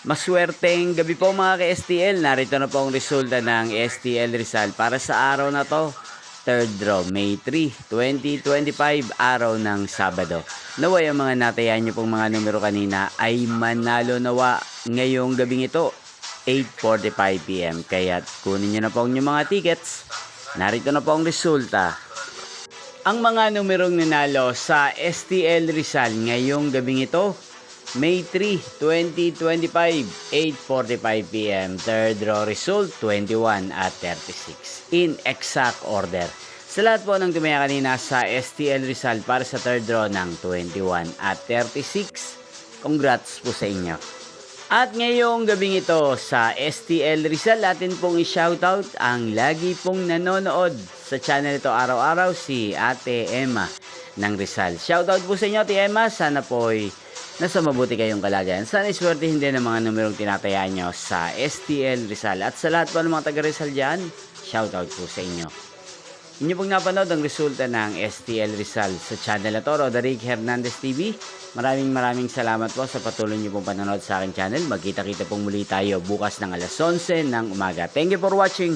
Maswerteng gabi po mga ka-STL. Narito na po ang resulta ng STL Rizal para sa araw na to. Third draw, May 3, 2025, araw ng Sabado. Naway ang mga natayan nyo pong mga numero kanina ay manalo nawa ngayong gabing ito, 8:45 PM. Kaya kunin nyo na po ang inyong mga tickets. Narito na po ang resulta. Ang mga numerong nanalo sa STL Rizal ngayong gabing ito, May 3, 2025, 8:45 PM. Third draw result, 21 at 36. In exact order. Sa lahat po ng tumaya kanina sa STL Rizal para sa third draw ng 21 at 36, congrats po sa inyo. At ngayong gabing ito sa STL Rizal, atin pong i-shoutout ang lagi pong nanonood sa channel ito araw-araw, si Ate Emma ng Rizal. Shoutout po sa inyo, Ate Emma. Sana po'y nasa mabuti kayong kalagayan. Sana iswertihin din ang mga numerong tinatayaan nyo sa STL Rizal. At sa lahat po ng mga taga-Rizal dyan, shoutout po sa inyo. Inyo pong napanood ang resulta ng STL Rizal sa channel na to, Roderick Hernandez TV. Maraming salamat po sa patuloy niyo pong panonood sa aking channel. Magkita-kita pong muli tayo bukas ng alas 11 ng umaga. Thank you for watching.